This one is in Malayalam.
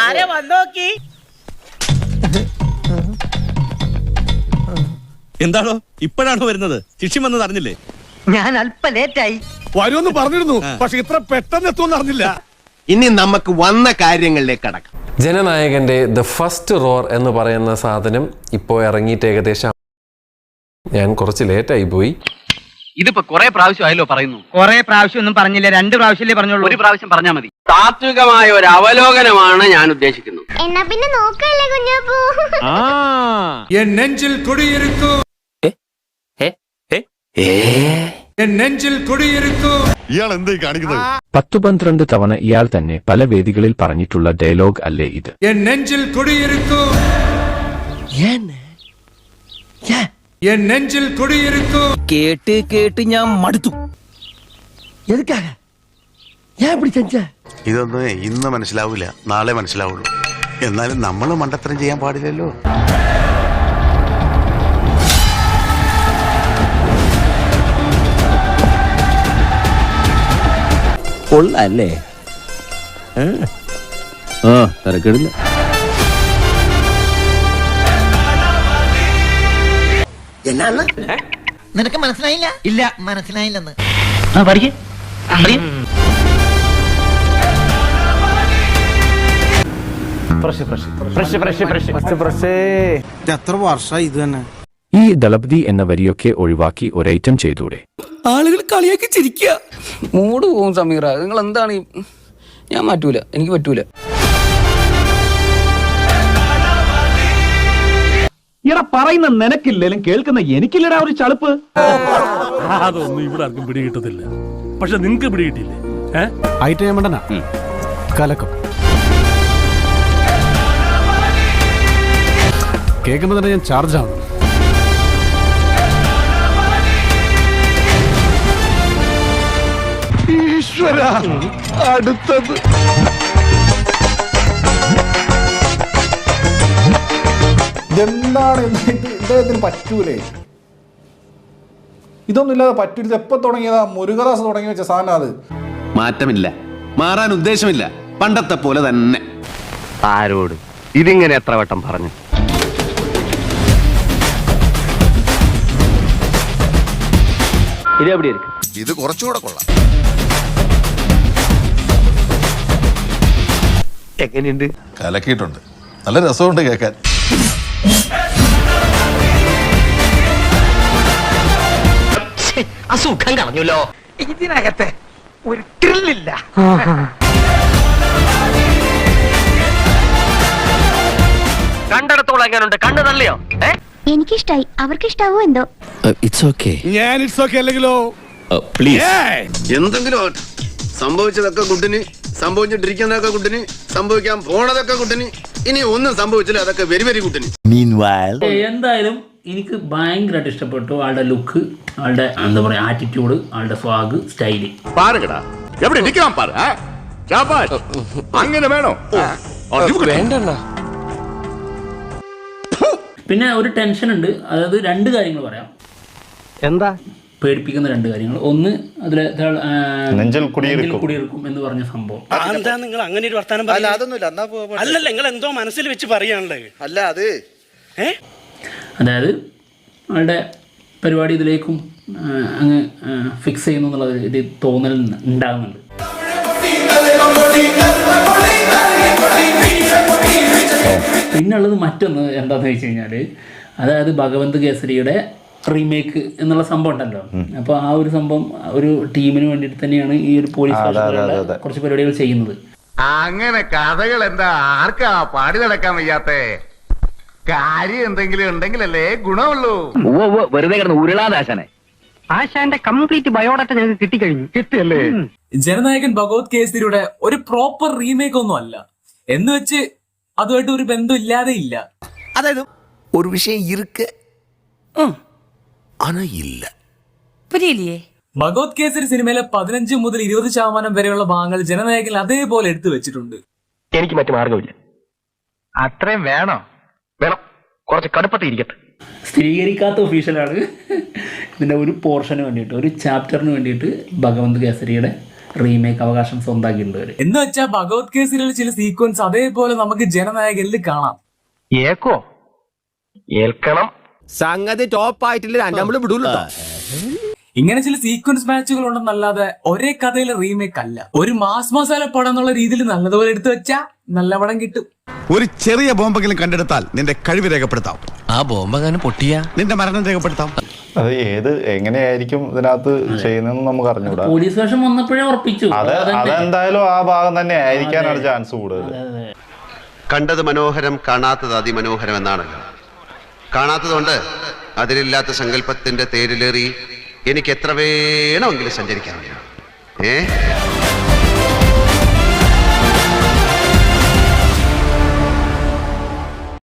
ആരെ വന്നോക്കി? എന്താണോ ഇപ്പോഴാണോ വരുന്നത്? ശിഷ്യം വന്നത് അറിഞ്ഞില്ലേ? ഞാൻ അല്പ ലേറ്റായി. വരുമെന്ന് പറഞ്ഞിരുന്നു, പക്ഷെ ഇത്ര പെട്ടെന്ന് എത്തുമെന്ന് അറിഞ്ഞില്ല. ഇനി നമുക്ക് വന്ന കാര്യങ്ങളിലേക്ക് കടക്കാം. ജനനായകന്റെ ദ ഫസ്റ്റ് റോർ എന്ന് പറയുന്ന സാധനം ഇപ്പോൾ ഇറങ്ങിയിട്ട് ഏകദേശം ഞാൻ കുറച്ച് ലേറ്റായി പോയി. ഇതിപ്പോ കുറെ പ്രാവശ്യമായല്ലോ പറയുന്നു. കൊറേ പ്രാവശ്യം ഒന്നും പറഞ്ഞില്ല, 2 പ്രാവശ്യമല്ലേ പറഞ്ഞോളൂ. ഒരു പ്രാവശ്യം പറഞ്ഞാൽ മതി. താത്വികമായ ഒരു അവലോകനമാണ് ഞാൻ ഉദ്ദേശിക്കുന്നത്. എന്നാ പിന്നെ നോക്കല്ലേ കുഞ്ഞാപ്പൂ. എൻ നെഞ്ചിൽ കുടിയിരിക്കൂ, എൻ നെഞ്ചിൽ കുടിയിരിക്കൂ. ഇയാൾ എന്തായി കാണിക്കുന്നത്? 10-12 തവണ ഇയാൾ തന്നെ പല വേദികളിൽ പറഞ്ഞിട്ടുള്ള ഡയലോഗ് അല്ലേ ഇത്? എൻ നെഞ്ചിൽ കുടിയിരിക്കൂ, എൻ നെഞ്ചിൽ കുടിയിരിക്കൂ. കേട്ട് കേട്ട് ഞാൻ മടുത്തു. ഇതൊന്നും ഇന്ന് മനസ്സിലാവൂല, നാളെ മനസ്സിലാവുള്ളൂ. എന്നാലും നമ്മൾ മണ്ടത്തരം ചെയ്യാൻ പാടില്ലല്ലോ. കൊള്ളല്ലേ? തിരക്കിടില്ല. എന്നാണ് നിനക്ക് മനസ്സിലായില്ല? ഇല്ല, മനസ്സിലായില്ലെന്ന്. എത്ര വർഷമായി ഇത് തന്നെ? ഈ ദളപതി എന്ന വരിയൊക്കെ ഒഴിവാക്കി ഒരൈറ്റം ചെയ്തൂടെ? ആളുകൾ കളിയാക്കി ചിരിക്കുക. മൂട് പോകും സമീറ. നിങ്ങൾ എന്താണ് ഞാൻ മാറ്റൂല, എനിക്ക് പറ്റൂല. ഇട പറയുന്ന നിനക്കില്ലേലും കേൾക്കുന്ന എനിക്കില്ലടാ ഒരു ചളുപ്പ്. അതൊന്നും ഇവിടെ ആർക്കും പിടികിട്ടത്തില്ല, പക്ഷെ നിങ്ങക്ക് പിടികിട്ടില്ലേ? കലക്കം കേൾക്കുമ്പോ തന്നെ ഞാൻ ചാർജ് ആണ്. ഈശ്വര, അടുത്തത് ഇതെന്താണ്? ഇദ്ദേഹത്തിന് പറ്റൂലേ? ഇതൊന്നും ഇല്ലാതെ പറ്റൂല. ഇത് എപ്പോ തുടങ്ങിയതാ? മുരുകദാസ് തുടങ്ങി വെച്ച സാധനം അത്. മാറ്റമില്ല, മാറാൻ ഉദ്ദേശമില്ല, പണ്ടത്തെ പോലെ തന്നെ. ആരോട് ഇതിങ്ങനെ എത്ര വട്ടം പറഞ്ഞു? ഇത് എവിടെ ഇരിക്കും? ഇത് കുറച്ചുകൂടെ കൊള്ളാം. എങ്ങനെയുണ്ട്? കലക്കിയിട്ടുണ്ട്, നല്ല രസമുണ്ട് കേൾക്കാൻ. അസുഖം കളഞ്ഞല്ലോ. ഇതിനകത്തെ ഒരു ത്രില്ലില്ല. കണ്ടിടത്തോളം എങ്ങനെയുണ്ട്? കണ്ണു തള്ളിയോ? എനിക്കിഷ്ടായി, അവർക്കിഷ്ടാവോ എന്തോ. ഞാൻ ഇറ്റ്സ് ഓക്കെ അല്ലെങ്കിലോ? എന്തെങ്കിലും സംഭവിച്ചതൊക്കെ കുട്ടിന്, സംഭവിച്ചിട്ടിരിക്കുന്നതൊക്കെ കുട്ടിന്, സംഭവിക്കാൻ പോണതൊക്കെ കുട്ടിന്, ഇനി ഒന്നും സംഭവിച്ചില്ല അതൊക്കെ വെരി വെരി കുട്ടിന്. എന്തായാലും എനിക്ക് ഭയങ്കരമായിട്ട് ഇഷ്ടപ്പെട്ടു ആളുടെ ലുക്ക്, ആളുടെ എന്താ പറയാ ആറ്റിറ്റ്യൂഡ്, ആളുടെ സ്വാഗ്, സ്റ്റൈല്. പാരുകടാ, എവിടെ നിൽക്കാൻ പാரு. അങ്ങനെ വേണോ? പിന്നെ ഒരു ടെൻഷൻ ഉണ്ട്, അതായത് 2 കാര്യങ്ങൾ പറയാം. എന്താ പേടിപ്പിക്കുന്ന 2 കാര്യങ്ങൾ? ഒന്ന്, അതിലെ നെഞ്ചിൽ കുടിയിരിക്കും എന്ന് പറഞ്ഞ സംഭവം. എന്താ നിങ്ങൾ അങ്ങനെ ഒരു വർത്താനം? അല്ലല്ല, നിങ്ങൾ എന്തോ മനസ്സിൽ വെച്ച് പറയാനുള്ളത് അല്ല അത്. അതായത് ആളുടെ പരിപാടി ഇതിലേക്കും അങ്ങ് ഫിക്സ് ചെയ്യുന്നു എന്നുള്ള ഒരു തോന്നൽ ഉണ്ടാകുന്നുണ്ട്. പിന്നുള്ളത് മറ്റൊന്ന് എന്താണെന്ന് വെച്ച് കഴിഞ്ഞാൽ, അതായത് ഭഗവന്ത് കേസരിയുടെ റീമേക്ക് എന്നുള്ള സംഭവം ഉണ്ടല്ലോ. അപ്പോൾ ആ ഒരു സംഭവം ഒരു ടീമിന് വേണ്ടിയിട്ട് തന്നെയാണ് ഈ ഒരു പോലീസ് കുറച്ച് പരിപാടികൾ ചെയ്യുന്നത്. അങ്ങനെ കഥകൾ എന്താ ആർക്കാ പാടി നടക്കാൻ വയ്യാത്തേ? കാര്യം എന്തെങ്കിലും ഉണ്ടെങ്കിലല്ലേ ഗുണമുള്ളൂ. വെറുതെ കിടന്ന് ഉരുളാദാശനെ. ആശാന്റെ കംപ്ലീറ്റ് ബയോഡാറ്റ ഞങ്ങൾക്ക് കിട്ടിക്കഴിഞ്ഞു. കിട്ടിയല്ലേ? ജനനായകൻ ഭഗവത് കേസരിയുടെ ഒരു പ്രോപ്പർ റീമേക്ക് ഒന്നും അല്ല എന്ന് വെച്ച് അതുമായിട്ട് ഒരു ബന്ധം ഇല്ലാതെ ഇല്ല. അതായത് ഒരു വിഷയം ഇருக்கு ആനാ ഇല്ല. ഭഗവത് കേസരി സിനിമയിലെ 15 മുതൽ 20% വരെയുള്ള ഭാഗങ്ങൾ ജനനായകൻ അതേപോലെ എടുത്തു വെച്ചിട്ടുണ്ട്. എനിക്ക് മറ്റു മാർഗമില്ല. അത്രയും വേണോ? വേണം, കുറച്ച് കടുപ്പത്തിരിക്കട്ടെ. സ്ഥിരീകരിക്കാത്ത ഒഫീഷ്യലാണ് ഇതിൻ്റെ ഒരു പോർഷന് വേണ്ടിയിട്ട്, ഒരു ചാപ്റ്ററിന് വേണ്ടിയിട്ട് ഭഗവന്ത് കേസരിയുടെ റീമേക്ക് അവകാശം സ്വന്തമാക്കിയിട്ടുള്ളവർ. എന്ന് വെച്ചാൽ ഭഗവത് കേസരിയിലെ ചില സീക്വൻസ് അതേപോലെ നമുക്ക് ജനനായകരിൽ കാണാം. ഏക്കോ ഏൽക്കണം സംഗതി ടോപ്പ് ആയിട്ടില്ല നമ്മൾ വിടൂല. ഇങ്ങനെ ചില സീക്വൻസ് മാച്ചുകൾ ഉണ്ടെന്നല്ലാതെ ഒരേ കഥയിലെ റീമേക്ക് അല്ല. ഒരു മാസ് മസാല പടം എന്നുള്ള രീതിയിൽ നല്ലതുപോലെ എടുത്തു വെച്ചാ നല്ല പടം കിട്ടും. ഒരു ചെറിയ ബോംബെങ്കിലും കണ്ടെടുത്താൽ നിന്റെ കഴിവ് രേഖപ്പെടുത്താം. ആ ബോംബെങ്ങാനും പൊട്ടിയാ നിന്റെ മരണം രേഖപ്പെടുത്താം. അത് എങ്ങനെയായിരിക്കും ഇതിനകത്ത് ചെയ്യുന്നതെന്ന് നമുക്ക് അറിഞ്ഞൂടാ. പോലീസ് വേഷം വന്നപ്പോഴേ ഉറപ്പിച്ചു. അതെന്തായാലും ആ ഭാഗം തന്നെ ആയിരിക്കാനാണ് ചാൻസ് കൂടുതൽ. കണ്ടത് മനോഹരം കാണാത്തത് അതിമനോഹരം എന്നാണല്ലോ. കാണാത്തതുകൊണ്ട് അതിലില്ലാത്ത സങ്കല്പത്തിന്റെ തേരിലേറി എനിക്ക് എത്ര വേണമെങ്കിലും സഞ്ചരിക്കാം.